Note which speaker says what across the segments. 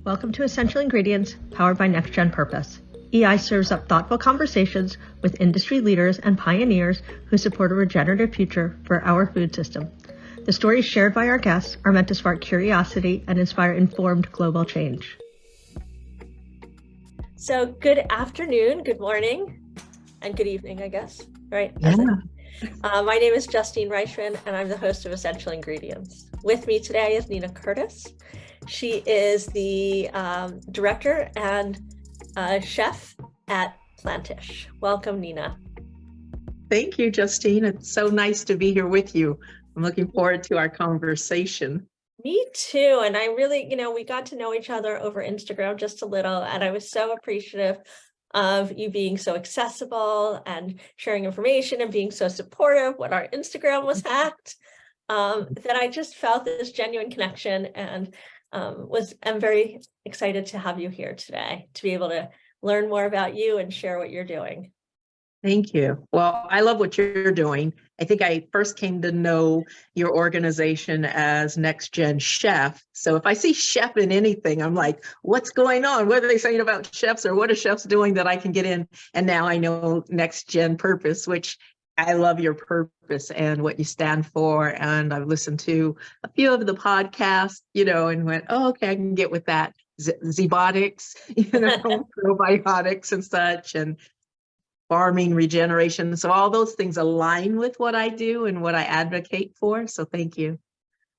Speaker 1: Welcome to Essential Ingredients, powered by Next Gen Purpose. EI serves up thoughtful conversations with industry leaders and pioneers who support a regenerative future for our food system. The stories shared by our guests are meant to spark curiosity and inspire informed global change. So good afternoon, good morning, and good evening, I guess, right?
Speaker 2: Yeah.
Speaker 1: My name is Justine and I'm the host of Essential Ingredients. With me today is Nina Curtis. She is the director and chef at Plantish. Welcome, Nina.
Speaker 2: Thank you, Justine. It's so nice to be here with you. I'm looking forward to our conversation.
Speaker 1: Me too. And I really, we got to know each other over Instagram just a little, and I was so appreciative of you being so accessible and sharing information and being so supportive when our Instagram was hacked, that I just felt this genuine connection and I'm very excited to have you here today to be able to learn more about you and share what you're doing.
Speaker 2: Thank you. Well, I love what you're doing. I think I first came to know your organization as Next Gen Chef. So if I see chef in anything, I'm like, what's going on? What are they saying about chefs, or what are chefs doing that I can get in? And now I know Next Gen Purpose, which I love your purpose and what you stand for. And I've listened to a few of the podcasts, and went, oh, okay, I can get with that. Zebotics, probiotics and such, and farming regeneration. So all those things align with what I do and what I advocate for. So thank you.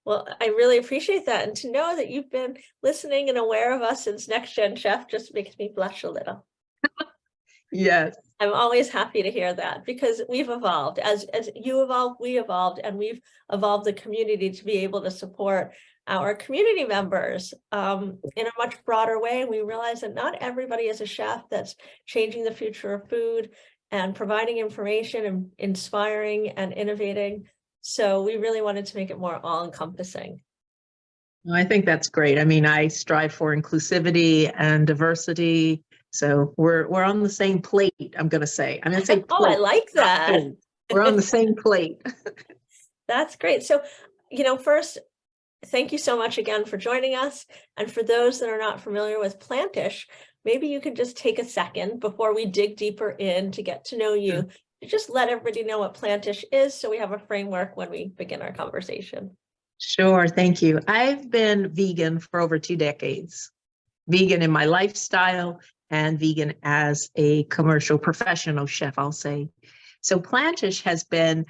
Speaker 1: Well, I really appreciate that. And to know that you've been listening and aware of us since Next Gen Chef just makes me blush a little.
Speaker 2: Yes.
Speaker 1: I'm always happy to hear that, because we've evolved. As you evolved, we evolved, and we've evolved the community to be able to support our community members in a much broader way. We realize that not everybody is a chef that's changing the future of food and providing information and inspiring and innovating. So we really wanted to make it more all-encompassing.
Speaker 2: I think that's great. I mean, I strive for inclusivity and diversity. So we're on the same plate, I'm going to say. I'm going to say plate.
Speaker 1: Oh, I like that.
Speaker 2: We're on the same plate.
Speaker 1: That's great. So, first, thank you so much again for joining us. And for those that are not familiar with Plantish, maybe you could just take a second before we dig deeper in to get to know you, to just let everybody know what Plantish is, so we have a framework when we begin our conversation.
Speaker 2: Sure, thank you. I've been vegan for over 2 decades. Vegan in my lifestyle and vegan as a commercial professional chef, I'll say. So Plantish has been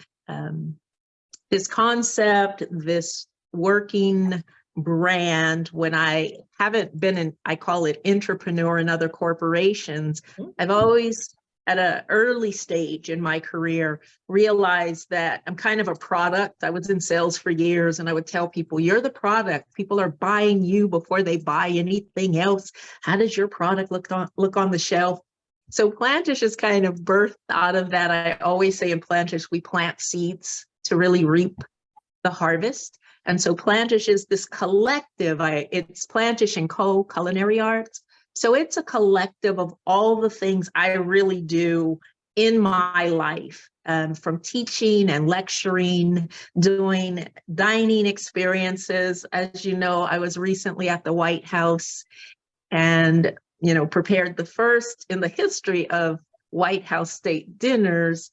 Speaker 2: this concept, this working brand. When I haven't been I call it entrepreneur in other corporations, I've always, at an early stage in my career, realized that I'm kind of a product. I was in sales for years, and I would tell people, you're the product. People are buying you before they buy anything else. How does your product look on the shelf? So Plantish is kind of birthed out of that. I always say in Plantish, we plant seeds to really reap the harvest. And so Plantish is this collective. It's Plantish and Co. Culinary Arts. So it's a collective of all the things I really do in my life, from teaching and lecturing, doing dining experiences. As you know, I was recently at the White House and, prepared the first in the history of White House state dinners,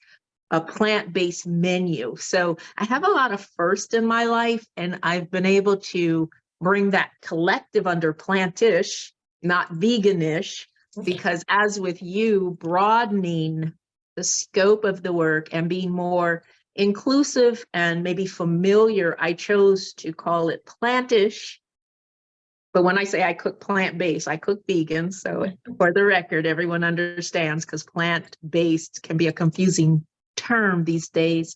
Speaker 2: a plant-based menu. So I have a lot of firsts in my life, and I've been able to bring that collective under Plantish, not veganish, because as with you, broadening the scope of the work and being more inclusive and maybe familiar, I chose to call it Plantish. But when I say I cook plant-based, I cook vegan. So for the record, everyone understands, because plant-based can be a confusing term these days.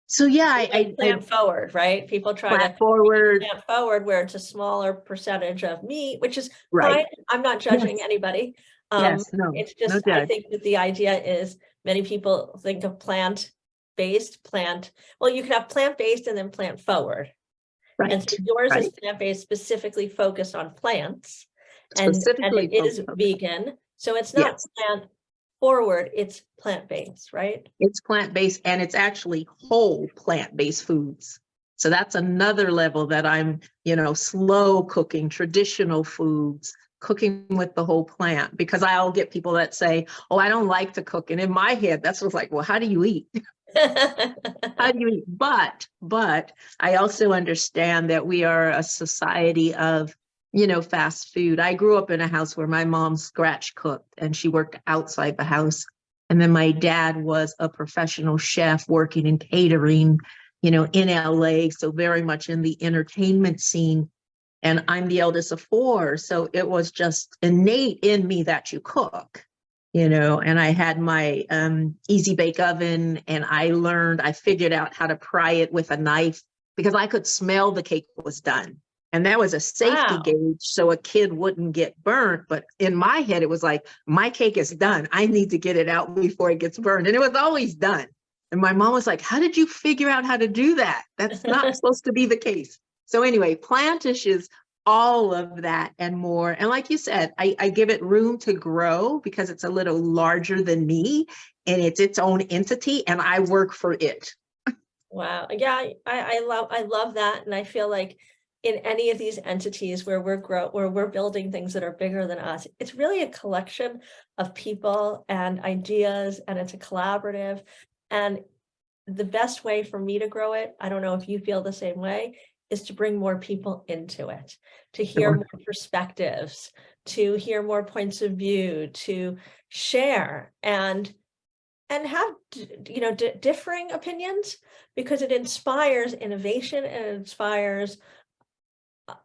Speaker 2: So yeah, I
Speaker 1: plant forward, right? People try
Speaker 2: plant
Speaker 1: to
Speaker 2: forward,
Speaker 1: plant forward, where it's a smaller percentage of meat, which is
Speaker 2: right.
Speaker 1: fine. I'm not judging anybody.
Speaker 2: Yes, no,
Speaker 1: it's just,
Speaker 2: no
Speaker 1: I think that the idea is many people think of plant-based, well, you can have plant-based and then plant forward.
Speaker 2: Right.
Speaker 1: And so yours
Speaker 2: right.
Speaker 1: is plant-based, specifically focused on plants, and
Speaker 2: Specifically
Speaker 1: it is vegan. So it's not plant forward, it's plant-based, right?
Speaker 2: It's plant-based, and it's actually whole plant-based foods. So that's another level that I'm, slow cooking, traditional foods, cooking with the whole plant, because I'll get people that say, oh, I don't like to cook. And in my head, that's what's like, well, how do you eat? How do you eat? But I also understand that we are a society of, fast food. I grew up in a house where my mom scratch cooked and she worked outside the house. And then my dad was a professional chef working in catering, in LA. So very much in the entertainment scene. And I'm the eldest of four. So it was just innate in me that you cook. And I had my easy bake oven, and I figured out how to pry it with a knife because I could smell the cake was done. And that was a safety gauge so a kid wouldn't get burnt. But in my head, it was like, my cake is done. I need to get it out before it gets burned. And it was always done. And my mom was like, how did you figure out how to do that? That's not supposed to be the case. So anyway, Plantish is all of that and more. And like you said, I give it room to grow because it's a little larger than me and it's its own entity and I work for it.
Speaker 1: Wow. Yeah, I love that. And I feel like in any of these entities where we're building things that are bigger than us, it's really a collection of people and ideas, and it's a collaborative. And the best way for me to grow it, I don't know if you feel the same way, is to bring more people into it, to hear more perspectives, to hear more points of view, to share and have, differing opinions, because it inspires innovation and it inspires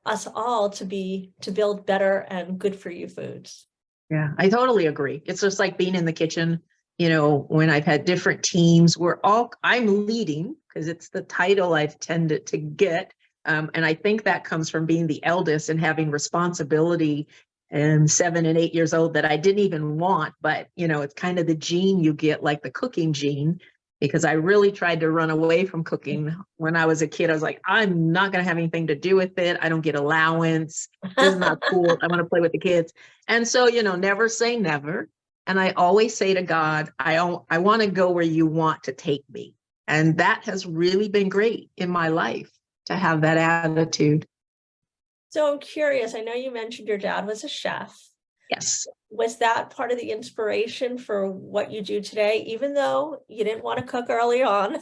Speaker 1: us all to build better and good for you foods.
Speaker 2: Yeah, I totally agree. It's just like being in the kitchen, when I've had different teams, I'm leading because it's the title I've tended to get. And I think that comes from being the eldest and having responsibility and 7 and 8 years old that I didn't even want. But, it's kind of the gene you get, like the cooking gene, because I really tried to run away from cooking when I was a kid. I was like, I'm not going to have anything to do with it. I don't get allowance. This is not cool. I want to play with the kids. And so, never say never. And I always say to God, I want to go where you want to take me. And that has really been great in my life, to have that attitude.
Speaker 1: So I'm curious, I know you mentioned your dad was a chef.
Speaker 2: Yes.
Speaker 1: Was that part of the inspiration for what you do today, even though you didn't want to cook early on?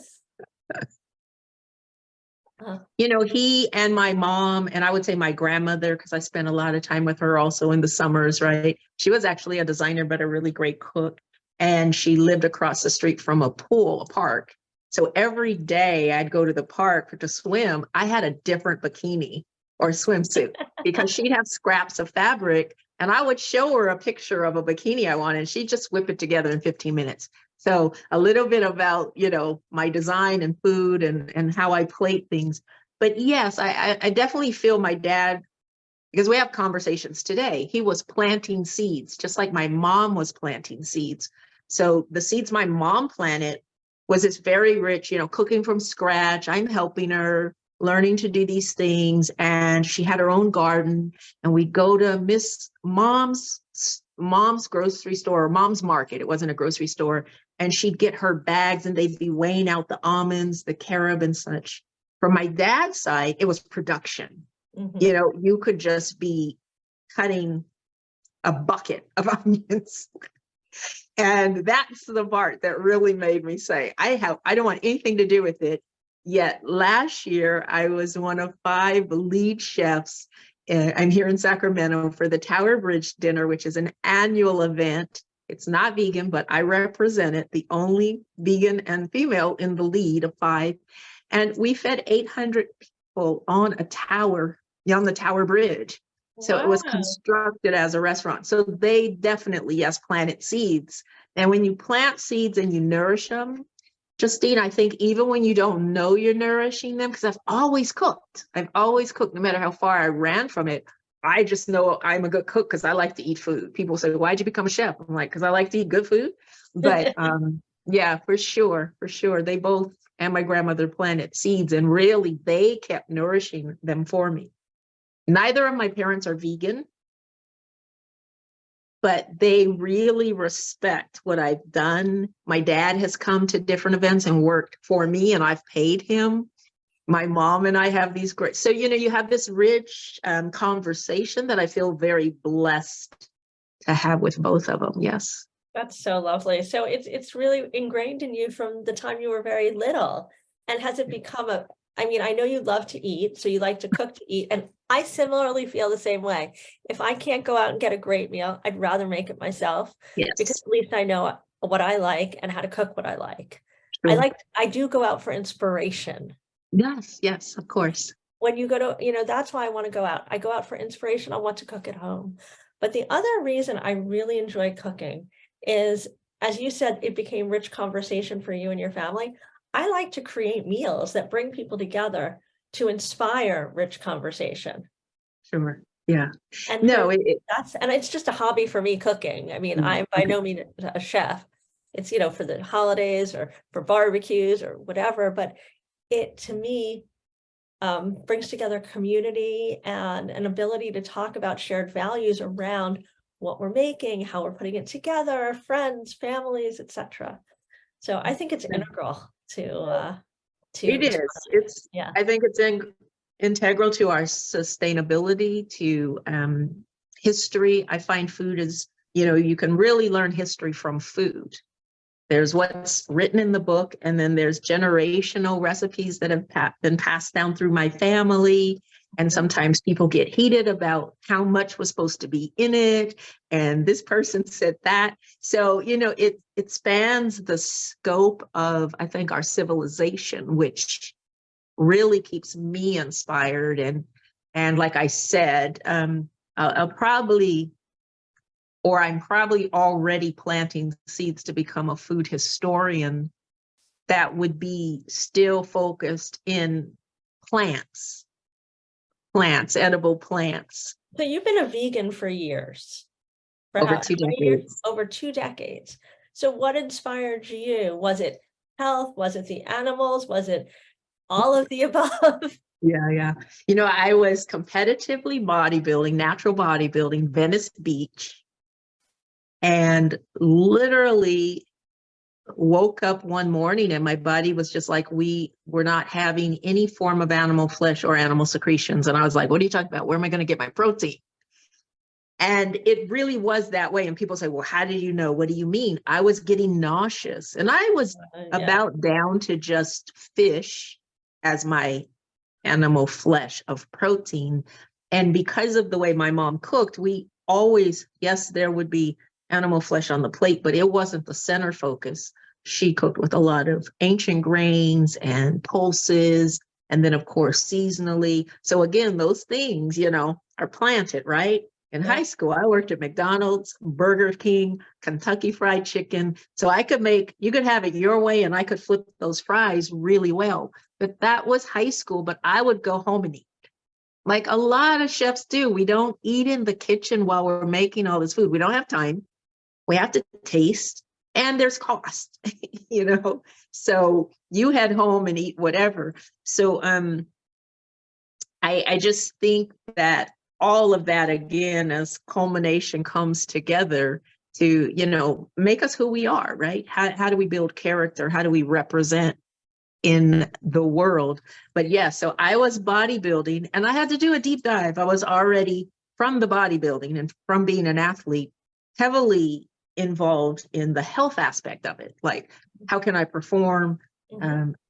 Speaker 2: He and my mom, and I would say my grandmother, because I spent a lot of time with her also in the summers, right? She was actually a designer, but a really great cook. And she lived across the street from a park. So every day I'd go to the park to swim. I had a different bikini or swimsuit because she'd have scraps of fabric and I would show her a picture of a bikini I wanted. And she'd just whip it together in 15 minutes. So a little bit about, my design and food and how I plate things. But yes, I definitely feel my dad, because we have conversations today. He was planting seeds, just like my mom was planting seeds. So the seeds my mom planted was this very rich, cooking from scratch. I'm helping her, learning to do these things. And she had her own garden. And we'd go to Miss Mom's grocery store, or Mom's market. It wasn't a grocery store. And she'd get her bags and they'd be weighing out the almonds, the carob and such. From my dad's side, it was production. Mm-hmm. You could just be cutting a bucket of onions. And that's the part that really made me say, I don't want anything to do with it. Yet last year, I was one of 5 lead chefs. I'm here in Sacramento for the Tower Bridge dinner, which is an annual event. It's not vegan, but I represent it, the only vegan and female in the lead of 5. And we fed 800 people on the Tower Bridge. So It was constructed as a restaurant. So they definitely, yes, planted seeds. And when you plant seeds and you nourish them, Justine, I think even when you don't know you're nourishing them, because I've always cooked, no matter how far I ran from it. I just know I'm a good cook because I like to eat food. People say, why'd you become a chef? I'm like, because I like to eat good food. But yeah, for sure. They both, and my grandmother, planted seeds, and really they kept nourishing them for me. Neither of my parents are vegan, but they really respect what I've done. My dad has come to different events and worked for me, and I've paid him. My mom and I have these great, so, you have this rich conversation that I feel very blessed to have with both of them. Yes.
Speaker 1: That's so lovely. So it's really ingrained in you from the time you were very little. And has it become I mean, I know you love to eat, so you like to cook to eat. And I similarly feel the same way. If I can't go out and get a great meal, I'd rather make it myself because
Speaker 2: Yes.
Speaker 1: at least I know what I like and how to cook what I like.
Speaker 2: True.
Speaker 1: I do go out for inspiration.
Speaker 2: Yes. Yes. Of course.
Speaker 1: When you go to, that's why I want to go out. I go out for inspiration on what to cook at home. But the other reason I really enjoy cooking is, as you said, it became rich conversation for you and your family. I like to create meals that bring people together to inspire rich conversation.
Speaker 2: Sure. Yeah.
Speaker 1: And for
Speaker 2: No,
Speaker 1: me, and it's just a hobby for me cooking. I mean, I'm by
Speaker 2: okay.
Speaker 1: no means a chef. It's, for the holidays or for barbecues or whatever, but it to me brings together community and an ability to talk about shared values around what we're making, how we're putting it together, friends, families, etc. So I think it's integral
Speaker 2: It
Speaker 1: to
Speaker 2: is. It's,
Speaker 1: yeah.
Speaker 2: I think it's integral to our sustainability, to history. I find food is, you can really learn history from food. There's what's written in the book, and then there's generational recipes that have been passed down through my family. And sometimes people get heated about how much was supposed to be in it. And this person said that. So, it spans the scope of, I think, our civilization, which really keeps me inspired. And like I said, I'll probably, or I'm probably already planting seeds to become a food historian that would be still focused in plants, edible plants.
Speaker 1: So you've been a vegan for years. For
Speaker 2: Over
Speaker 1: how
Speaker 2: two
Speaker 1: many years?
Speaker 2: decades.
Speaker 1: Over 2 decades. So what inspired you? Was it health? Was it the animals? Was it all of the above?
Speaker 2: Yeah, yeah. I was competitively bodybuilding, natural bodybuilding, Venice Beach, and literally woke up one morning and my body was just like, we were not having any form of animal flesh or animal secretions. And I was like, what are you talking about? Where am I going to get my protein? And it really was that way. And people say, well, how did you know? What do you mean? I was getting nauseous, and I was about down to just fish as my animal flesh of protein. And because of the way my mom cooked, we always, yes, there would be animal flesh on the plate, but it wasn't the center focus. She cooked with a lot of ancient grains and pulses, and then of course seasonally. So again, those things, are planted, right? In high school, I worked at McDonald's, Burger King, Kentucky Fried Chicken. So you could have it your way, and I could flip those fries really well. But that was high school, but I would go home and eat. Like a lot of chefs do. We don't eat in the kitchen while we're making all this food. We don't have time. We have to taste, and there's cost, So you head home and eat whatever. So I just think that all of that, again, as culmination comes together to, make us who we are, right? How do we build character? How do we represent in the world? But yeah, so I was bodybuilding, and I had to do a deep dive. I was already from the bodybuilding and from being an athlete, heavily involved in the health aspect of it. Like, how can I perform?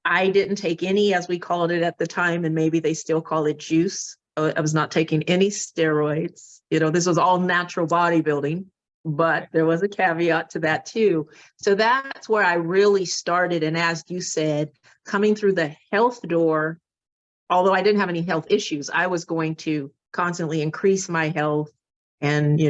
Speaker 2: I didn't take any, as we called it at the time, and maybe they still call it juice. I was not taking any steroids. This was all natural bodybuilding, but there was a caveat to that too. So that's where I really started. And as you said, coming through the health door, although I didn't have any health issues, I was going to constantly increase my health and,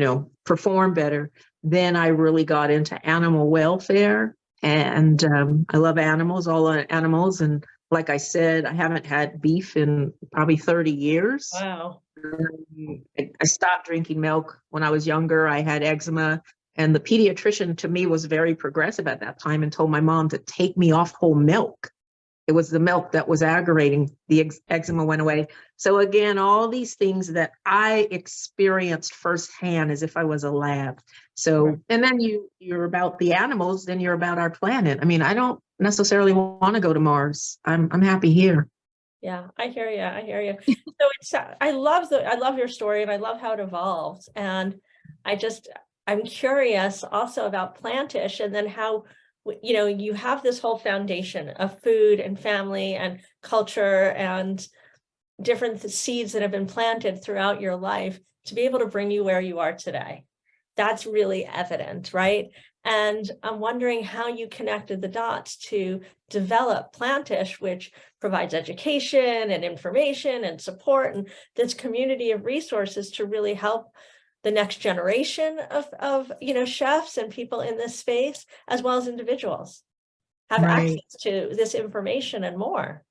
Speaker 2: perform better. Then I really got into animal welfare, and I love animals, all animals. And like I said, I haven't had beef in probably 30 years.
Speaker 1: Wow.
Speaker 2: I stopped drinking milk when I was younger. I had eczema, and the pediatrician to me was very progressive at that time and told my mom to take me off whole milk. It was the milk that was aggravating. The eczema went away. So again, all these things that I experienced firsthand as if I was a lab. So, and then you're about the animals, then you're about our planet. I mean, I don't necessarily want to go to Mars. I'm happy here.
Speaker 1: Yeah, I hear you. I hear you. So it's I love your story and I love how it evolved. And I just I'm curious also about Plantish and then how you know you have this whole foundation of food and family and culture and different seeds that have been planted throughout your life to be able to bring you where you are today. That's really evident, right? And I'm wondering how you connected the dots to develop Plantish, which provides education and information and support and this community of resources to really help the next generation of you know chefs and people in this space, as well as individuals, have
Speaker 2: Right.
Speaker 1: access to this information and more.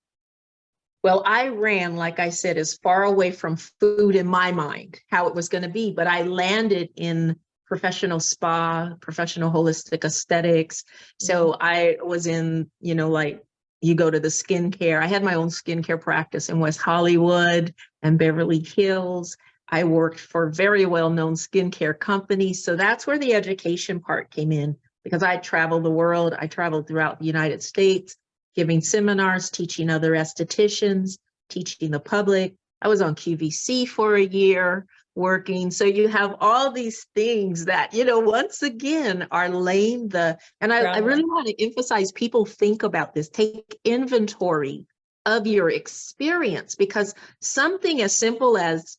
Speaker 2: Well, I ran, like I said, as far away from food in my mind, how it was going to be, but I landed in professional spa, professional holistic aesthetics. So I was in, you know, like you go to the skincare. I had my own skincare practice in West Hollywood and Beverly Hills. I worked for very well-known skincare companies. So that's where the education part came in because I traveled the world. I traveled throughout the United States, giving seminars, teaching other estheticians, teaching the public. I was on QVC for a year working. So you have all these things that, you know, once again are laying and I really want to emphasize people think about this, take inventory of your experience because something as simple as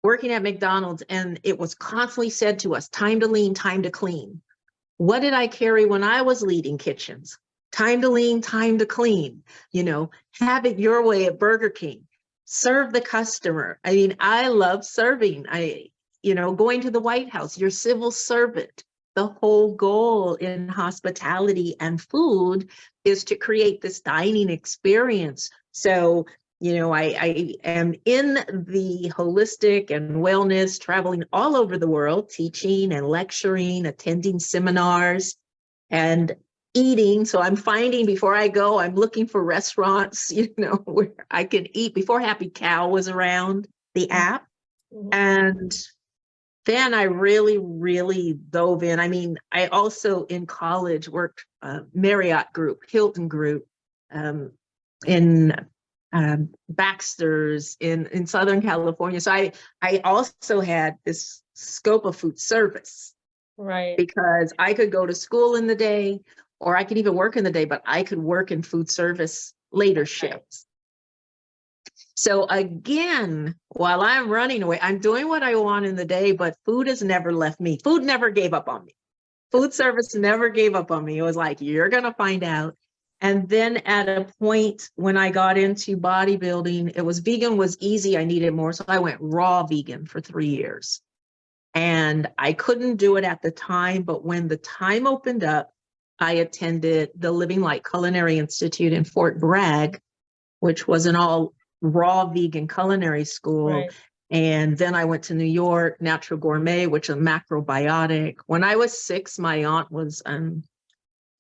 Speaker 2: working at McDonald's and it was constantly said to us, time to lean, time to clean. What did I carry when I was leading kitchens? Time to lean, time to clean, you know, have it your way at Burger King, serve the customer. I mean, I love serving. You know, going to the White House, your civil servant. The whole goal in hospitality and food is to create this dining experience. So, you know, I am in the holistic and wellness, traveling all over the world, teaching and lecturing, attending seminars and eating. So I'm finding before I go, I'm looking for restaurants, you know, where I can eat before Happy Cow was around, the app. And then I really, really dove in. I mean, I also in college worked Marriott Group, Hilton Group, in Baxter's in Southern California. So I also had this scope of food service,
Speaker 1: Right.
Speaker 2: because I could go to school in the day, or I could even work in the day, but I could work in food service later shifts. So again, while I'm running away, I'm doing what I want in the day, but food has never left me. Food never gave up on me. Food service never gave up on me. It was like, you're going to find out. And then at a point when I got into bodybuilding, it was vegan was easy. I needed more. So I went raw vegan for 3 years. And I couldn't do it at the time. But when the time opened up, I attended the Living Light Culinary Institute in Fort Bragg, which was an all raw vegan culinary school.
Speaker 1: Right.
Speaker 2: And then I went to New York, Natural Gourmet, which is macrobiotic. When I was 6, my aunt was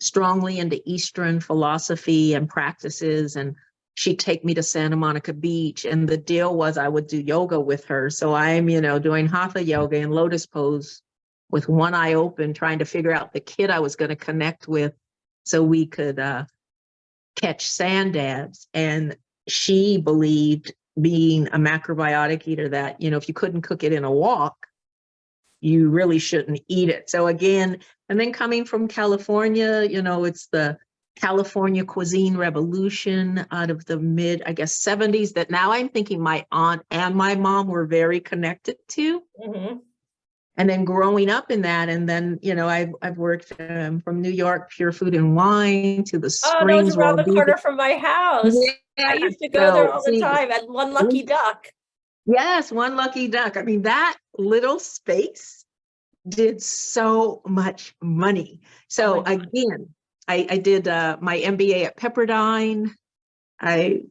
Speaker 2: strongly into Eastern philosophy and practices, and she'd take me to Santa Monica Beach. And the deal was I would do yoga with her. So I'm, you know, doing hatha yoga and lotus pose with one eye open, trying to figure out the kid I was going to connect with so we could catch sand dabs. And she believed, being a macrobiotic eater, that, you know, if you couldn't cook it in a wok, you really shouldn't eat it. So again, and then coming from California, you know, it's the California cuisine revolution out of the mid, I guess, 70s that now I'm thinking my aunt and my mom were very connected to. And then growing up in that, and then, you know, I've worked from New York, Pure Food and Wine, to the
Speaker 1: Oh, that was
Speaker 2: Springs
Speaker 1: around
Speaker 2: Raw
Speaker 1: the
Speaker 2: Vegan.
Speaker 1: corner from my house. I
Speaker 2: Yeah,
Speaker 1: used to go there
Speaker 2: so
Speaker 1: all the
Speaker 2: see,
Speaker 1: time at One Lucky Duck.
Speaker 2: yes, One Lucky Duck. I mean, that little space did so much money. So again, I did my MBA at Pepperdine. I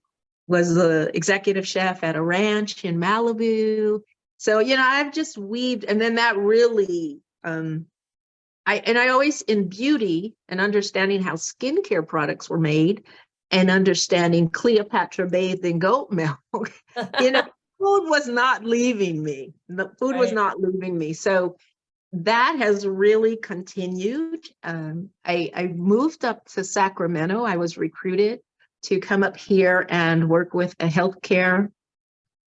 Speaker 2: was the executive chef at a ranch in Malibu. So, you know, I've just weaved, and then that really, I always, in beauty and understanding how skincare products were made and understanding Cleopatra bathed in goat milk, you know, food was not leaving me. The food was not leaving me. So that has really continued. I moved up to Sacramento. I was recruited to come up here and work with a healthcare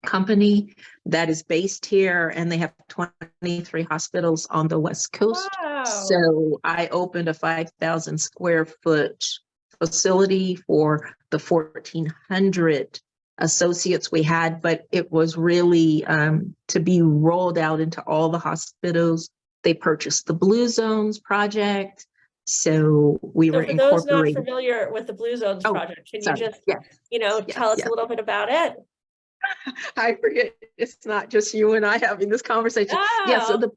Speaker 2: company that is based here, and they have 23 hospitals on the West Coast.
Speaker 1: Wow.
Speaker 2: So I opened a 5,000 square foot facility for the 1,400 associates we had, but it was really to be rolled out into all the hospitals. They purchased the Blue Zones project. So we were
Speaker 1: for those not
Speaker 2: incorporated.
Speaker 1: familiar with the Blue Zones project, can you just,
Speaker 2: Yes.
Speaker 1: tell us a little bit about it?
Speaker 2: I forget, it's not just you and I having this conversation. Yeah, so the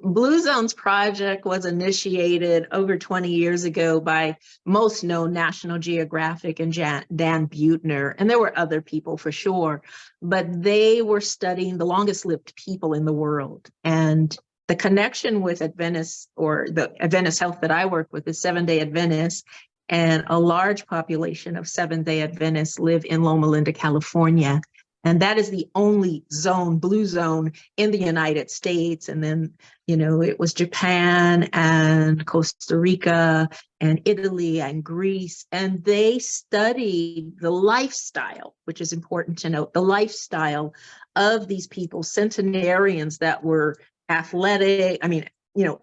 Speaker 2: Blue Zones project was initiated over 20 years ago by most known National Geographic and Dan Buettner, and there were other people for sure, but they were studying the longest lived people in the world. And the connection with Adventists, or the Adventist health that I work with, is Seventh-day Adventists, and a large population of Seventh-day Adventists live in Loma Linda, California. And that is the only zone, blue zone, in the United States. And then, it was Japan and Costa Rica and Italy and Greece. And they studied the lifestyle, which is important to note, the lifestyle of these people, centenarians that were athletic,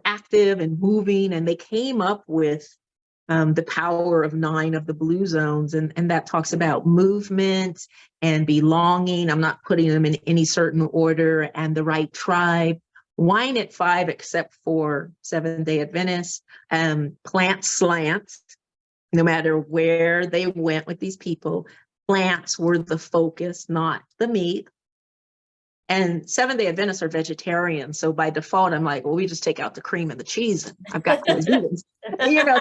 Speaker 2: active and moving. And they came up with the power of 9 of the blue zones. And that talks about movement and belonging. I'm not putting them in any certain order, and the right tribe. Wine at 5, except for Seventh-day Adventists, plant slants, no matter where they went with these people, plants were the focus, not the meat. And Seventh-day Adventists are vegetarians. So by default, I'm like, well, we just take out the cream and the cheese. And I've got vegans.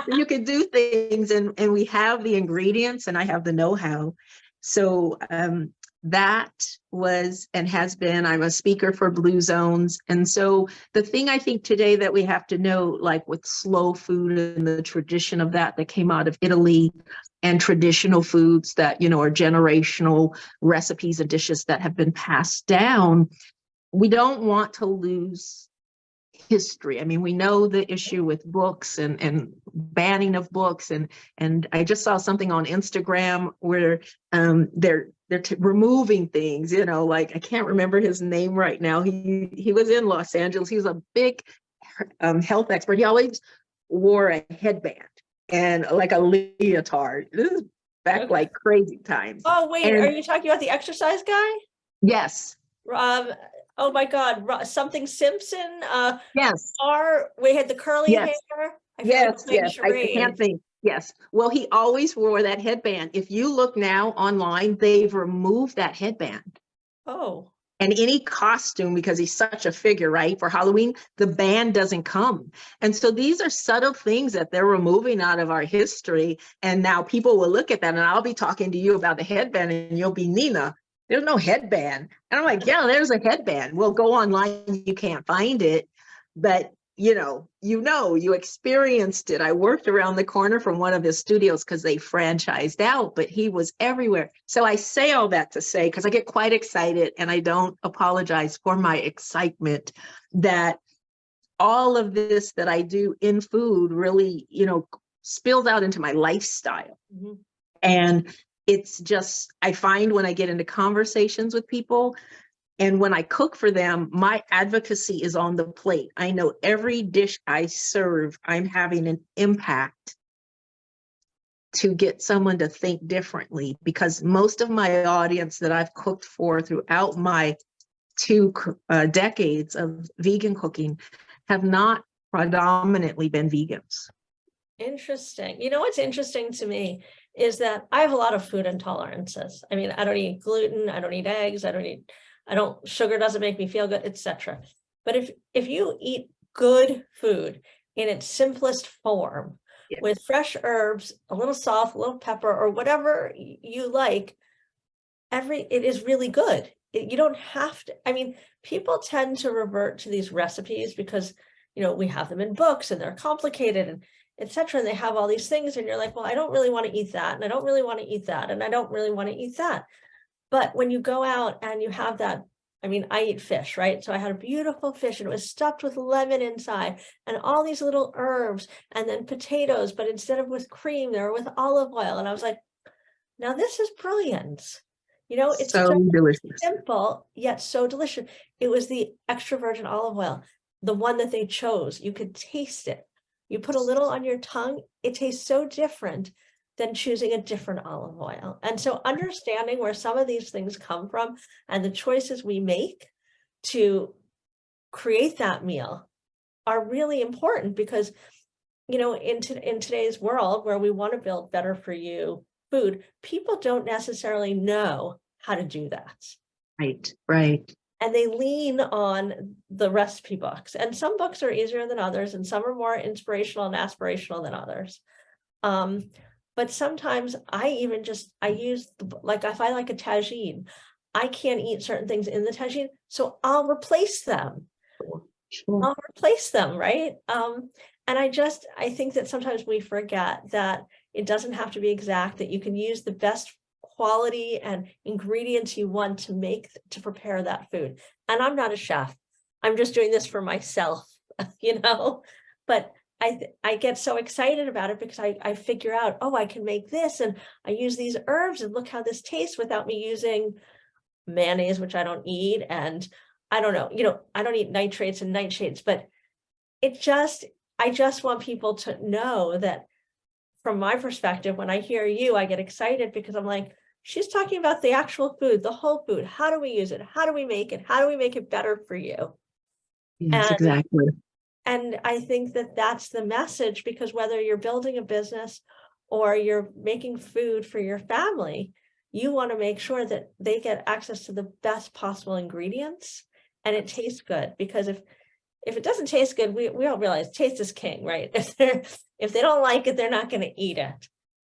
Speaker 2: You can do things, and we have the ingredients, and I have the know-how. So that was and has been, I'm a speaker for Blue Zones. And so the thing I think today that we have to know, like with slow food and the tradition of that came out of Italy, and traditional foods that, are generational recipes and dishes that have been passed down, we don't want to lose history. We know the issue with books and banning of books. And I just saw something on Instagram where they're removing things, like I can't remember his name right now. He was in Los Angeles. He was a big health expert. He always wore a headband and like a leotard. This is back like crazy times.
Speaker 1: Oh, wait, are you talking about the exercise guy?
Speaker 2: Yes.
Speaker 1: Oh my God, something Simpson.
Speaker 2: Yes.
Speaker 1: We had the curly hair.
Speaker 2: Yes. I can't think. Yes. Well, he always wore that headband. If you look now online, they've removed that headband.
Speaker 1: Oh.
Speaker 2: And any costume, because he's such a figure, right? For Halloween, the band doesn't come. And so these are subtle things that they're removing out of our history. And now people will look at that, and I'll be talking to you about the headband, and you'll be, Nina, there's no headband. And I'm like, yeah, there's a headband. Well, go online, you can't find it. But you experienced it. I worked around the corner from one of his studios because they franchised out, but he was everywhere. So I say all that to say, because I get quite excited, and I don't apologize for my excitement, that all of this that I do in food really, spills out into my lifestyle. Mm-hmm. And it's just, I find when I get into conversations with people, and when I cook for them, my advocacy is on the plate. I know every dish I serve, I'm having an impact to get someone to think differently, because most of my audience that I've cooked for throughout my 2 decades of vegan cooking have not predominantly been vegans.
Speaker 1: Interesting. What's interesting to me is that I have a lot of food intolerances. I don't eat gluten, I don't eat eggs, sugar doesn't make me feel good, etc. But if you eat good food in its simplest form, yes, with fresh herbs, a little salt, a little pepper, or whatever you like, it is really good. You don't have to, people tend to revert to these recipes because, we have them in books and they're complicated and etc. And they have all these things, and you're like, well, I don't really want to eat that, and I don't really want to eat that, and I don't really want to eat that. But when you go out and you have that, I mean, I eat fish, right? So I had a beautiful fish and it was stuffed with lemon inside and all these little herbs and then potatoes, but instead of with cream, they were with olive oil. And I was like, now this is brilliant. You know, it's
Speaker 2: So
Speaker 1: just
Speaker 2: delicious.
Speaker 1: simple, yet so delicious. It was the extra virgin olive oil, the one that they chose. You could taste it. You put a little on your tongue, it tastes so different than choosing a different olive oil. And so understanding where some of these things come from and the choices we make to create that meal are really important because, you know, in today's world where we want to build better for you food, people don't necessarily know how to do that.
Speaker 2: Right, right.
Speaker 1: And they lean on the recipe books. And some books are easier than others, and some are more inspirational and aspirational than others. But sometimes I use, like if I like a tagine, I can't eat certain things in the tagine, so I'll replace them.
Speaker 2: Sure.
Speaker 1: I'll replace them, right? And I think that sometimes we forget that it doesn't have to be exact, that you can use the best quality and ingredients you want to prepare that food. And I'm not a chef. I'm just doing this for myself, you know, but I get so excited about it because I figure out, oh, I can make this and I use these herbs and look how this tastes without me using mayonnaise, which I don't eat. And I don't know, you know, I don't eat nitrates and nightshades, but I just want people to know that from my perspective, when I hear you, I get excited because I'm like, she's talking about the actual food, the whole food. How do we use it? How do we make it? How do we make it better for you?
Speaker 2: Yes,
Speaker 1: And
Speaker 2: exactly.
Speaker 1: And I think that that's the message, because whether you're building a business or you're making food for your family, you want to make sure that they get access to the best possible ingredients and it tastes good. Because if it doesn't taste good, we all realize taste is king, right? If they don't like it, they're not going to eat it.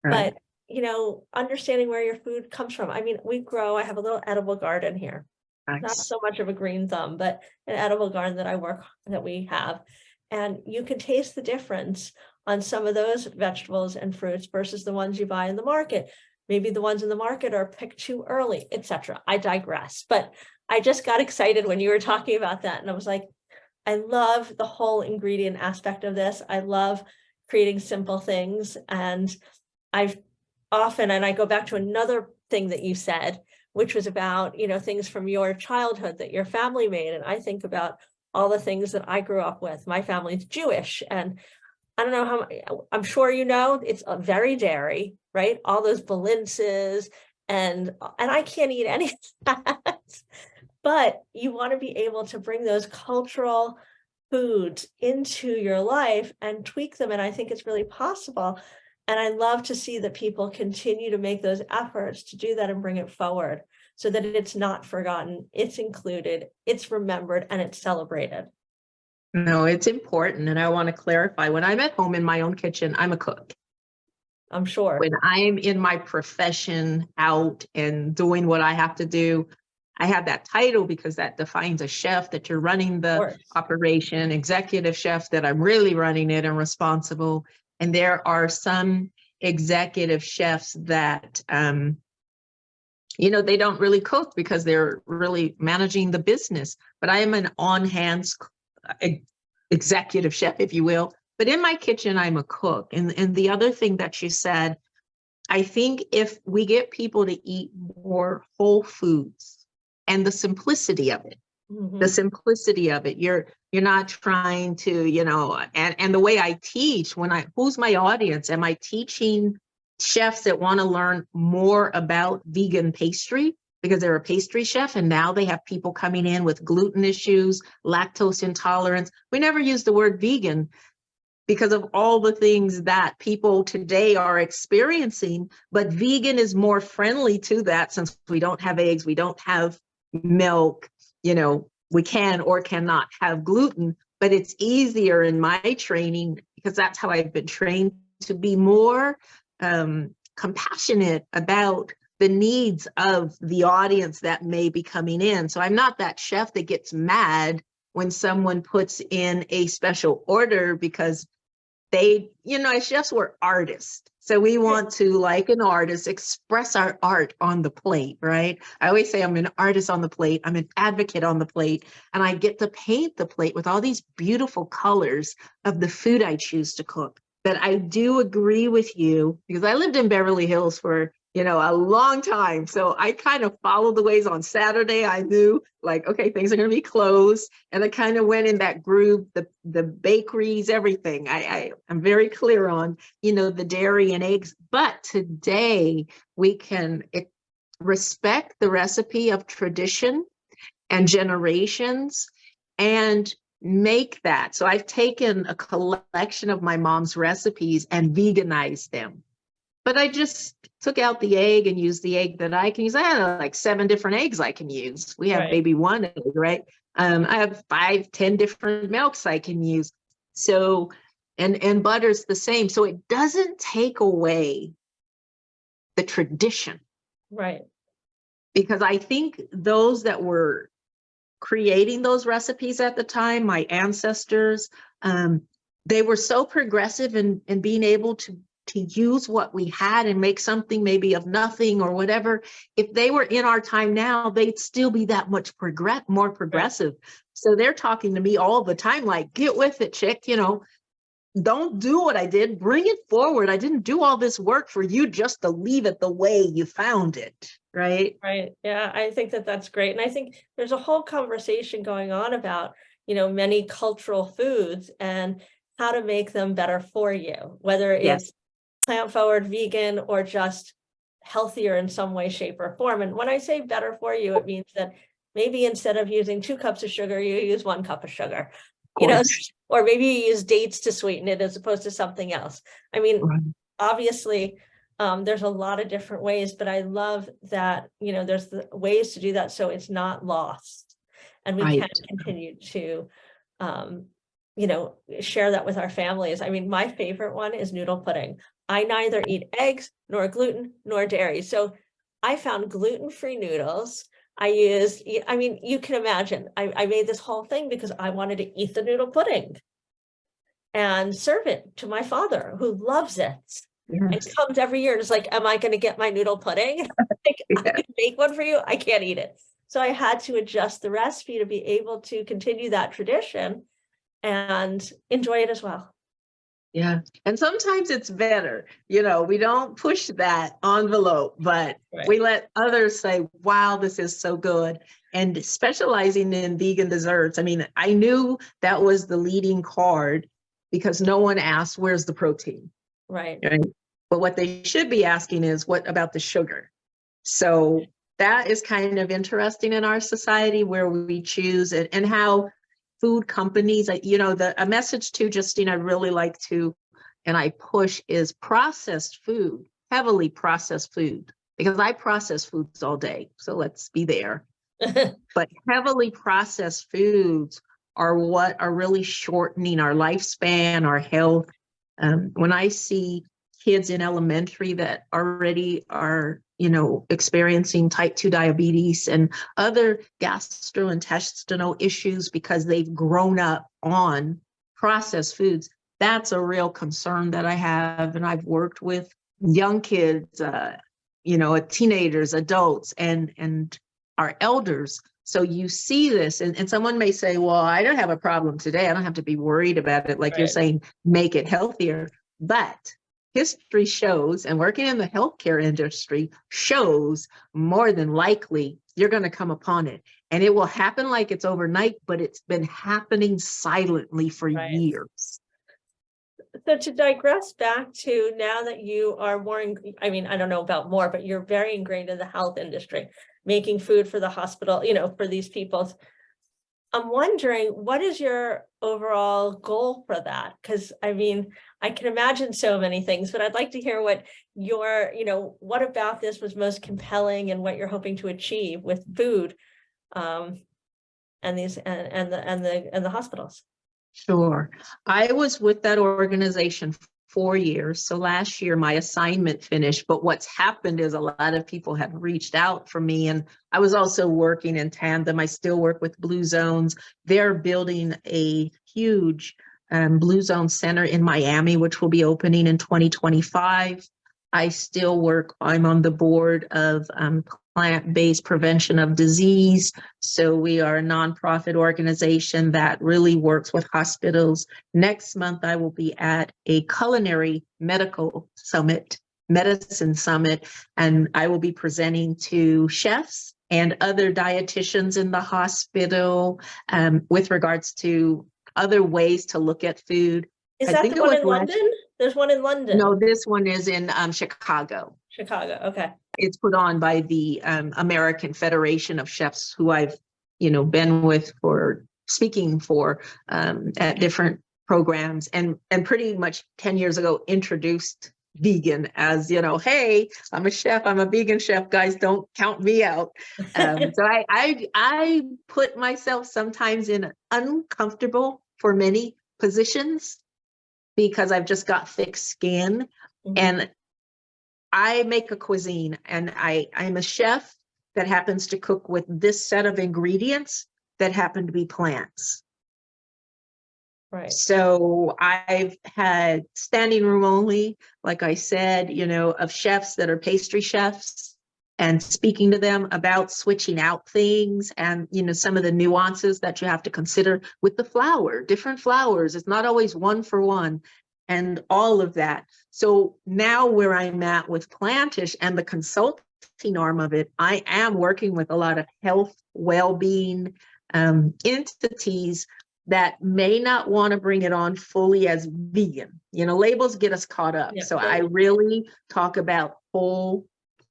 Speaker 2: Right.
Speaker 1: But, you know, understanding where your food comes from. I mean, I have a little edible garden here. Not
Speaker 2: Nice.
Speaker 1: so much of a green thumb, but an edible garden that we have. And you can taste the difference on some of those vegetables and fruits versus the ones you buy in the market. Maybe the ones in the market are picked too early, etc. I digress, but I just got excited when you were talking about that. And I was like, I love the whole ingredient aspect of this. I love creating simple things. And I go back to another thing that you said, which was about, you know, things from your childhood that your family made. And I think about all the things that I grew up with. My family's Jewish, and I don't know I'm sure you know, it's very dairy, right? All those balinces, and I can't eat any of that. But you want to be able to bring those cultural foods into your life and tweak them. And I think it's really possible. And I love to see that people continue to make those efforts to do that and bring it forward so that it's not forgotten, it's included, it's remembered, and it's celebrated.
Speaker 2: No, it's important. And I want to clarify, when I'm at home in my own kitchen, I'm a cook.
Speaker 1: I'm sure.
Speaker 2: When I'm in my profession out and doing what I have to do, I have that title because that defines a chef, that you're running the operation, executive chef, that I'm really running it and responsible. And there are some executive chefs that, you know, they don't really cook because they're really managing the business. But I am an on-hands executive chef, if you will. But in my kitchen, I'm a cook. And the other thing that you said, I think if we get people to eat more whole foods and the simplicity of it, the simplicity of it, you're not trying to, you know, and the way I teach, who's my audience? Am I teaching chefs that want to learn more about vegan pastry because they're a pastry chef and now they have people coming in with gluten issues, lactose intolerance? We never use the word vegan because of all the things that people today are experiencing, but vegan is more friendly to that since we don't have eggs, we don't have milk, you know, we can or cannot have gluten, but it's easier in my training because that's how I've been trained to be more compassionate about the needs of the audience that may be coming in. So I'm not that chef that gets mad when someone puts in a special order because they, you know, as chefs, we're artists. So we want to, like an artist, express our art on the plate, right? I always say I'm an artist on the plate. I'm an advocate on the plate. And I get to paint the plate with all these beautiful colors of the food I choose to cook. But I do agree with you because I lived in Beverly Hills for, a long time. So I kind of followed the ways. On Saturday. I knew like, okay, things are going to be closed. And I kind of went in that groove, the bakeries, everything. I'm very clear on, the dairy and eggs. But today we can respect the recipe of tradition and generations and make that. So I've taken a collection of my mom's recipes and veganized them. But I just took out the egg and used the egg that I can use. I have like 7 different eggs I can use. We have maybe 1 egg, right? I have 5, 10 different milks I can use. So, and butter's the same. So it doesn't take away the tradition.
Speaker 1: Right.
Speaker 2: Because I think those that were creating those recipes at the time, my ancestors, they were so progressive in being able to use what we had and make something maybe of nothing or whatever. If they were in our time now, they'd still be that much more progressive. Right. So they're talking to me all the time, like, get with it, chick, don't do what I did, bring it forward. I didn't do all this work for you just to leave it the way you found it. Right.
Speaker 1: Right. Yeah, I think that that's great. And I think there's a whole conversation going on about, many cultural foods and how to make them better for you, whether it's plant forward, vegan, or just healthier in some way, shape, or form. And when I say better for you, it means that maybe instead of using 2 cups of sugar, you use 1 cup of sugar, or maybe you use dates to sweeten it as opposed to something else. I mean, obviously, there's a lot of different ways, but I love that, there's the ways to do that so it's not lost. And we can continue to, share that with our families. I mean, my favorite one is noodle pudding. I neither eat eggs, nor gluten, nor dairy. So I found gluten-free noodles. You can imagine, I made this whole thing because I wanted to eat the noodle pudding and serve it to my father who loves it. And comes every year and is like, am I going to get my noodle pudding? I can make one for you. I can't eat it. So I had to adjust the recipe to be able to continue that tradition and enjoy it as well.
Speaker 2: Yeah. And sometimes it's better, we don't push that envelope, but we let others say, wow, this is so good. And specializing in vegan desserts. I mean, I knew that was the leading card because no one asked, where's the protein?
Speaker 1: Right.
Speaker 2: But what they should be asking is, what about the sugar? So that is kind of interesting in our society where we choose it and how food companies, a message to Justine I really like to, and I push is processed food, heavily processed food, because I process foods all day. So let's be there. But heavily processed foods are what are really shortening our lifespan, our health. When I see kids in elementary that already are, experiencing type 2 diabetes and other gastrointestinal issues because they've grown up on processed foods, that's a real concern that I have. And I've worked with young kids, teenagers, adults, and our elders. So you see this, and someone may say, well, I don't have a problem today. I don't have to be worried about it. Like you're saying, make it healthier. But history shows, and working in the healthcare industry shows, more than likely you're going to come upon it. And it will happen like it's overnight, but it's been happening silently for years.
Speaker 1: So to digress back to now that you are more, I don't know about more, but you're very ingrained in the health industry, making food for the hospital, for these people. I'm wondering, what is your overall goal for that? Because I can imagine so many things, but I'd like to hear what what about this was most compelling and what you're hoping to achieve with food, and the hospitals.
Speaker 2: Sure. I was with that organization 4 years. So last year my assignment finished, but what's happened is a lot of people have reached out for me, and I was also working in tandem. I still work with Blue Zones. They're building a huge Blue Zone Center in Miami, which will be opening in 2025. I still work, I'm on the board of Plant-Based Prevention of Disease. So we are a nonprofit organization that really works with hospitals. Next month, I will be at a culinary medical summit, medicine summit, and I will be presenting to chefs and other dietitians in the hospital with regards to other ways to look at food.
Speaker 1: Is
Speaker 2: I
Speaker 1: that
Speaker 2: think
Speaker 1: the
Speaker 2: it
Speaker 1: one
Speaker 2: was
Speaker 1: in
Speaker 2: last.
Speaker 1: London? There's one in London.
Speaker 2: No, this one is in Chicago.
Speaker 1: Chicago. Okay.
Speaker 2: It's put on by the American Federation of Chefs, who I've, been with for speaking for at different programs, and pretty much 10 years ago introduced vegan as, hey, I'm a chef, I'm a vegan chef, guys, don't count me out. So I put myself sometimes in uncomfortable for many positions because I've just got thick skin.
Speaker 1: Mhm.
Speaker 2: And I make a cuisine, and I'm a chef that happens to cook with this set of ingredients that happen to be plants.
Speaker 1: Right.
Speaker 2: So I've had standing room only, like I said, of chefs that are pastry chefs, and speaking to them about switching out things and, some of the nuances that you have to consider with the flour, different flours. It's not always one for one, and all of that. So now where I'm at with Plantish and the consulting arm of it, I am working with a lot of health, well-being entities that may not want to bring it on fully as vegan. Labels get us caught up.
Speaker 1: Yeah.
Speaker 2: So I really talk about whole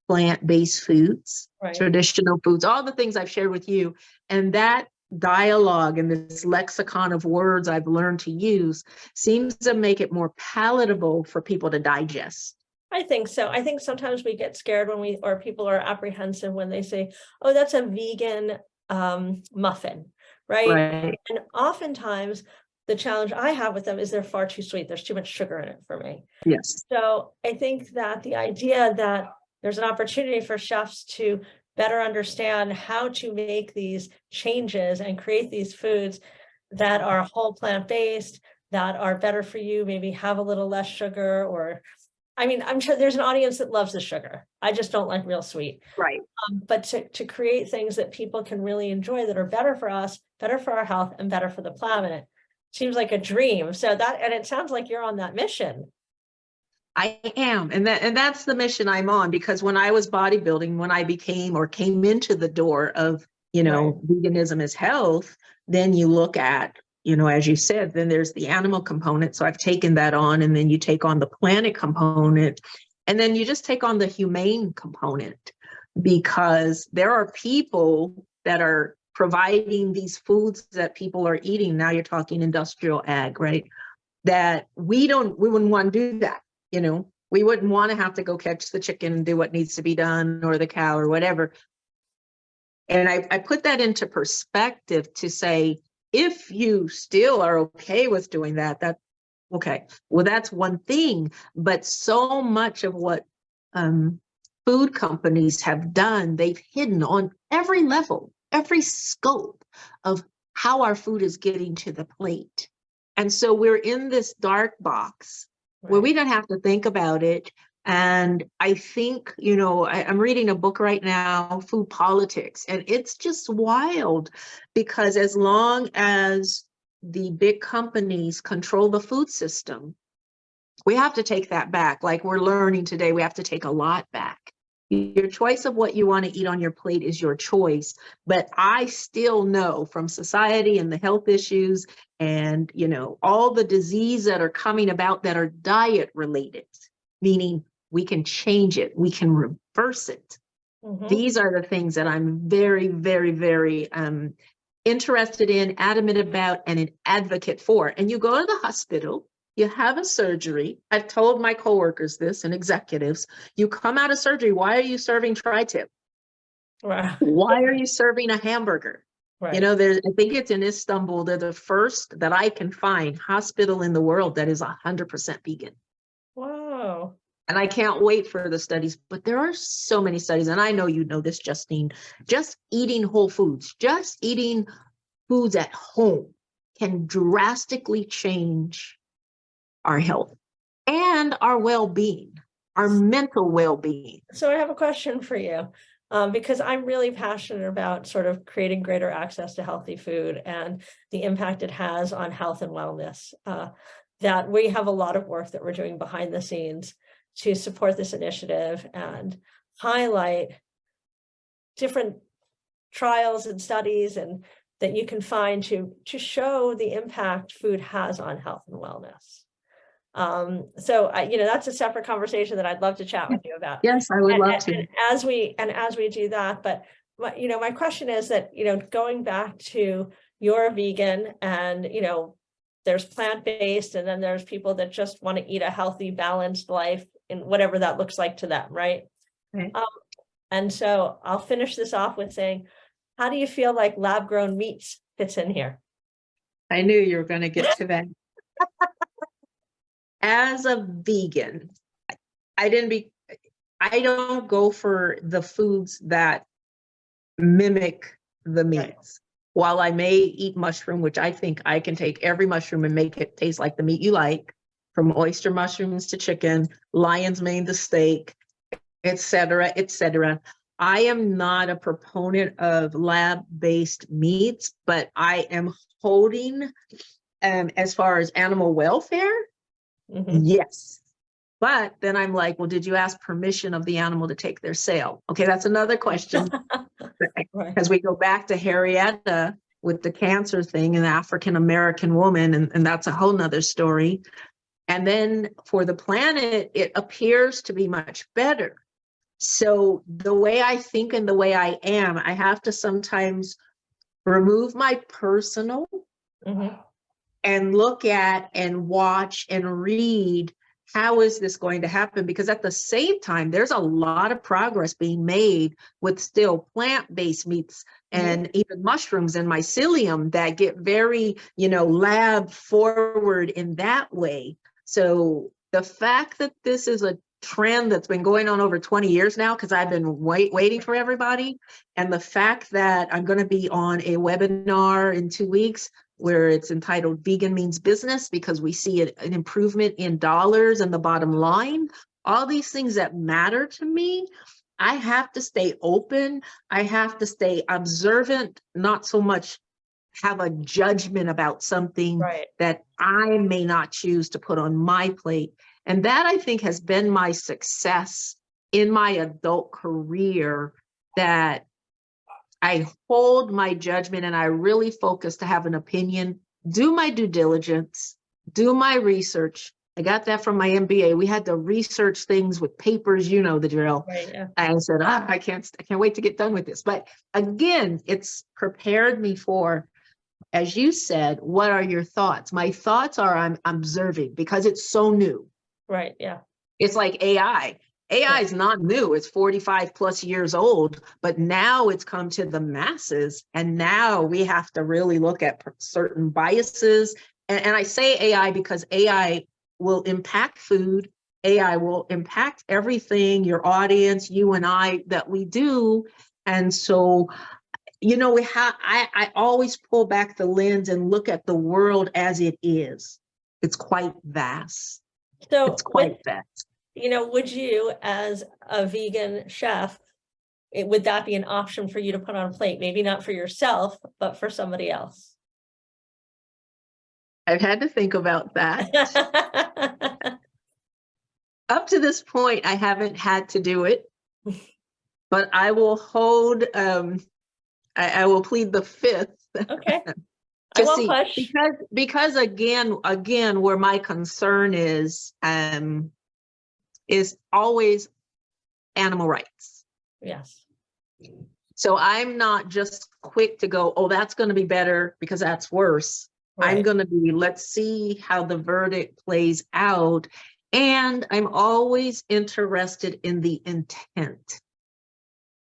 Speaker 2: plant-based foods,
Speaker 1: Right.
Speaker 2: traditional foods, all the things I've shared with you. And that dialogue and this lexicon of words I've learned to use seems to make it more palatable for people to digest.
Speaker 1: I think so. I think sometimes we get scared when or people are apprehensive when they say, oh, that's a vegan muffin, right?
Speaker 2: Right.
Speaker 1: And oftentimes the challenge I have with them is they're far too sweet. There's too much sugar in it for me.
Speaker 2: Yes.
Speaker 1: So I think that the idea that there's an opportunity for chefs to better understand how to make these changes and create these foods that are whole plant-based, that are better for you, maybe have a little less sugar, or I'm sure there's an audience that loves the sugar. I just don't like real sweet.
Speaker 2: Right.
Speaker 1: But to create things that people can really enjoy that are better for us, better for our health, and better for the planet seems like a dream. So and it sounds like you're on that mission.
Speaker 2: I am. And that's the mission I'm on, because when I was bodybuilding, when I came into the door of,
Speaker 1: Right.
Speaker 2: veganism is health, then you look at, as you said, then there's the animal component. So I've taken that on, and then you take on the planet component, and then you just take on the humane component, because there are people that are providing these foods that people are eating. Now you're talking industrial ag, right? That we wouldn't want to do that. We wouldn't want to have to go catch the chicken and do what needs to be done, or the cow, or whatever. And I put that into perspective to say, if you still are okay with doing that, that's okay. Well, that's one thing. But so much of what food companies have done, they've hidden on every level, every scope of how our food is getting to the plate. And so we're in this dark box where we don't have to think about it. And I think, I'm reading a book right now, Food Politics, and it's just wild, because as long as the big companies control the food system, we have to take that back. Like we're learning today, we have to take a lot back. Your choice of what you want to eat on your plate is your choice. But I still know from society and the health issues and, all the disease that are coming about that are diet related, meaning we can change it, we can reverse it. Mm-hmm. These are the things that I'm very, very, very interested in, adamant about, and an advocate for. And you go to the hospital, you have a surgery. I've told my coworkers this and executives, you come out of surgery, why are you serving tri-tip? Wow. Why are you serving a hamburger? Right. I think it's in Istanbul, they're the first that I can find hospital in the world that is 100% vegan. Wow. And I can't wait for the studies, but there are so many studies, and I know you know this, Justine, just eating whole foods, just eating foods at home can drastically change our health and our well-being. our mental well-being.
Speaker 1: So I have a question for you, because I'm really passionate about sort of creating greater access to healthy food and the impact it has on health and wellness. That we have a lot of work that we're doing behind the scenes to support this initiative and highlight different trials and studies and that you can find to show the impact food has on health and wellness. So that's a separate conversation that I'd love to chat with you about.
Speaker 2: Yes, I would love to.
Speaker 1: And as we do that, but my question is that, going back to you're vegan and, there's plant-based, and then there's people that just want to eat a healthy, balanced life in whatever that looks like to them, right?
Speaker 2: Okay.
Speaker 1: And so I'll finish this off with saying, how do you feel like lab-grown meats fits in here?
Speaker 2: I knew you were going to get to that. As a vegan, I don't go for the foods that mimic the meats.
Speaker 1: Right.
Speaker 2: While I may eat mushroom, which I think I can take every mushroom and make it taste like the meat you like, from oyster mushrooms to chicken, lion's mane to steak, etc., etc. I am not a proponent of lab-based meats, but I am holding, as far as animal welfare, yes. But then I'm like, well, did you ask permission of the animal to take their sale? Okay, that's another question. Because we go back to Harrietta with the cancer thing, an African-American woman, and that's a whole nother story. And then for the planet, it appears to be much better. So the way I think and the way I am, I have to sometimes remove my personal and look at and watch and read, how is this going to happen? Because at the same time, there's a lot of progress being made with still plant-based meats and even mushrooms and mycelium that get very, lab forward in that way. So the fact that this is a trend that's been going on over 20 years now, because I've been waiting for everybody, and the fact that I'm going to be on a webinar in 2 weeks where it's entitled Vegan Means Business, because we see an improvement in dollars and the bottom line, all these things that matter to me, I have to stay open. I have to stay observant, not so much have a judgment about something that I may not choose to put on my plate. And that, I think, has been my success in my adult career, that I hold my judgment and I really focus to have an opinion, do my due diligence, do my research. I got that from my MBA. We had to research things with papers, you know the drill.
Speaker 1: Right, yeah.
Speaker 2: I said, I can't wait to get done with this. But again, it's prepared me for, as you said, what are your thoughts? My thoughts are, I'm observing, because it's so new.
Speaker 1: Right, yeah.
Speaker 2: It's like AI. AI is not new. It's 45 plus years old, but now it's come to the masses. And now we have to really look at certain biases. And I say AI because AI will impact food. AI will impact everything, your audience, you and I, that we do. And so, I always pull back the lens and look at the world as it is. It's quite vast.
Speaker 1: So
Speaker 2: it's quite vast.
Speaker 1: Would you, as a vegan chef, would that be an option for you to put on a plate? Maybe not for yourself, but for somebody else?
Speaker 2: I've had to think about that. Up to this point, I haven't had to do it, but I will hold, I will plead the fifth.
Speaker 1: Okay. I won't push.
Speaker 2: Because again, where my concern is always animal rights.
Speaker 1: Yes.
Speaker 2: So I'm not just quick to go, oh, that's going to be better because that's worse. Right. I'm going to be, let's see how the verdict plays out. And I'm always interested in the intent.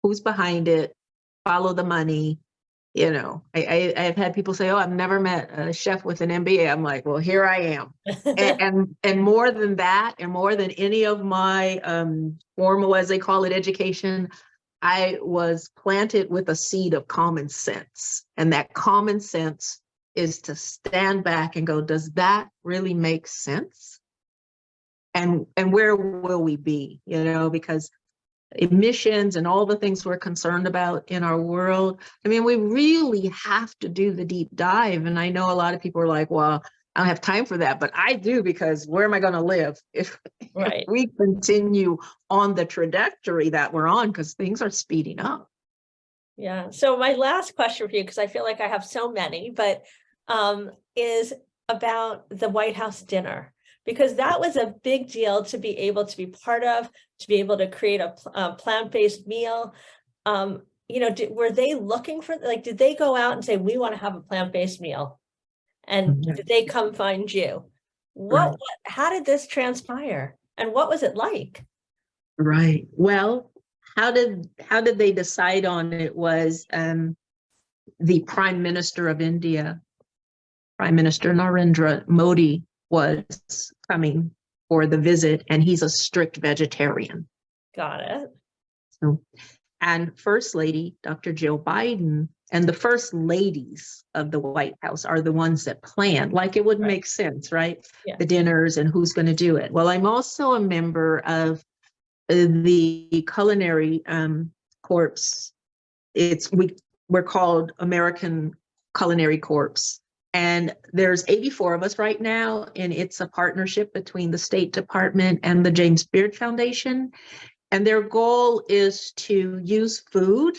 Speaker 2: Who's behind it? Follow the money. I've had people say, oh, I've never met a chef with an MBA. I'm like, well, here I am. and more than that, and more than any of my formal, as they call it, education, I was planted with a seed of common sense. And that common sense is to stand back and go, does that really make sense? and where will we be, because emissions and all the things we're concerned about in our world. I mean, we really have to do the deep dive. And I know a lot of people are like, well, I don't have time for that, but I do, because where am I going to live if we continue on the trajectory that we're on, because things are speeding up.
Speaker 1: Yeah. So my last question for you, because I feel like I have so many, but is about the White House dinner, because that was a big deal to be able to be part of, to be able to create a plant-based meal. Were they looking for, did they go out and say, we want to have a plant-based meal? And did they come find you? How did this transpire? And what was it like?
Speaker 2: Right. Well, how did they decide on it was the Prime Minister of India, Prime Minister Narendra Modi, was coming for the visit, and he's a strict vegetarian.
Speaker 1: Got it.
Speaker 2: So, and First Lady, Dr. Jill Biden, and the first ladies of the White House are the ones that plan. Like, it would make sense, right?
Speaker 1: Yeah.
Speaker 2: The dinners and who's going to do it. Well, I'm also a member of the culinary corps. We're called American Culinary Corps. And there's 84 of us right now, and it's a partnership between the State Department and the James Beard Foundation. And their goal is to use food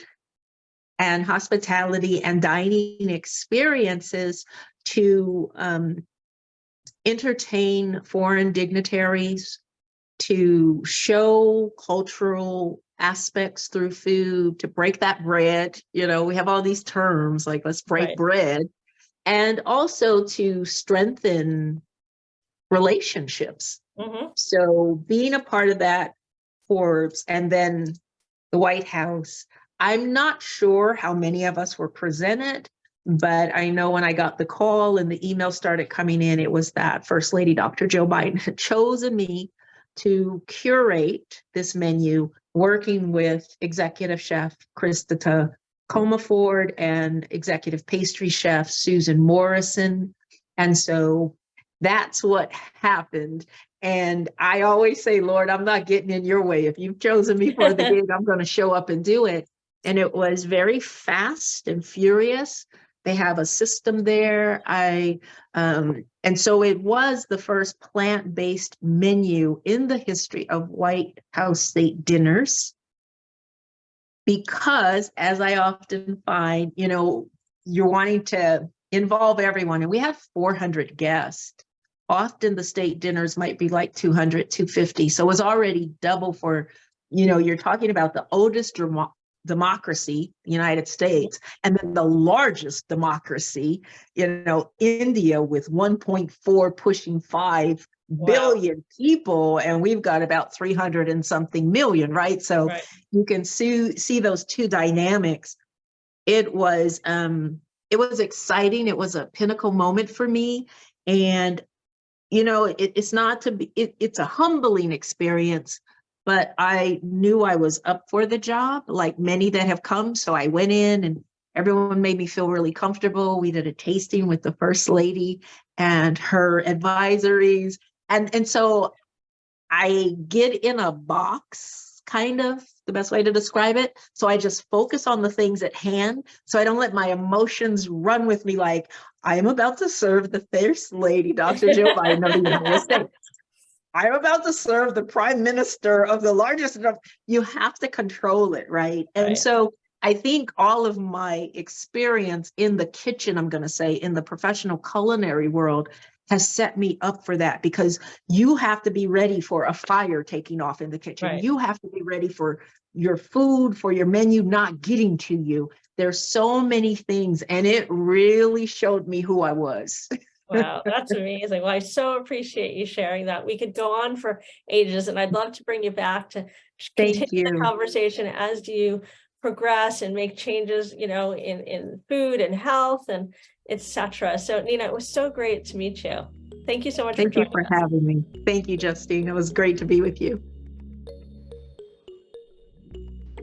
Speaker 2: and hospitality and dining experiences to entertain foreign dignitaries, to show cultural aspects through food, to break that bread. We have all these terms like, let's break bread. And also to strengthen relationships. So being a part of that corps, and then the White House, I'm not sure how many of us were presented, but I know when I got the call and the email started coming in, it was that First Lady, Dr. Jill Biden, had chosen me to curate this menu, working with Executive Chef Krista Comaford and Executive Pastry Chef Susan Morrison. And so that's what happened. And I always say, Lord, I'm not getting in your way. If you've chosen me for the gig, I'm going to show up and do it. And it was very fast and furious. They have a system there. And so it was the first plant-based menu in the history of White House state dinners. Because, as I often find, you're wanting to involve everyone, and we have 400 guests. Often the state dinners might be like 200, 250. So it was already double for, you're talking about the oldest democracy, the United States, and then the largest democracy, India, with 1.4 pushing 5 billion people, and we've got about 300 and something million, right? So you can see those two dynamics. It was exciting. It was a pinnacle moment for me. And, it's not to be, it's a humbling experience, but I knew I was up for the job, like many that have come. So I went in, and everyone made me feel really comfortable. We did a tasting with the First Lady and her advisories. And so I get in a box, kind of the best way to describe it. So I just focus on the things at hand. So I don't let my emotions run with me, like, I am about to serve the First Lady, Dr. Jill Biden of the United States. I'm about to serve the Prime Minister of the largest. You have to control it, right? And so I think all of my experience in the kitchen, I'm going to say, in the professional culinary world, has set me up for that, because you have to be ready for a fire taking off in the kitchen. You have to be ready for your food, for your menu not getting to you. There's so many things, and it really showed me who I was.
Speaker 1: Wow, that's amazing. Well, I so appreciate you sharing that. We could go on for ages, and I'd love to bring you back to continue the conversation as you progress and make changes, in food and health and etc. So, Nina, it was so great to meet you. Thank you so much for joining us.
Speaker 2: Thank you for having me. Thank you, Justine. It was great to be with you.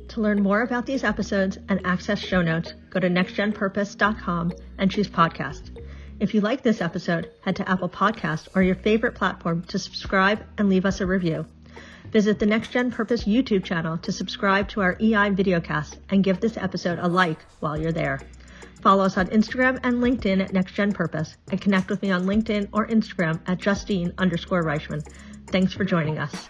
Speaker 1: To learn more about these episodes and access show notes, go to nextgenpurpose.com and choose podcast. If you like this episode, head to Apple Podcasts or your favorite platform to subscribe and leave us a review. Visit the Next Gen Purpose YouTube channel to subscribe to our EI videocast and give this episode a like while you're there. Follow us on Instagram and LinkedIn at Next Gen Purpose and connect with me on LinkedIn or Instagram at Justine_Reichman. Thanks for joining us.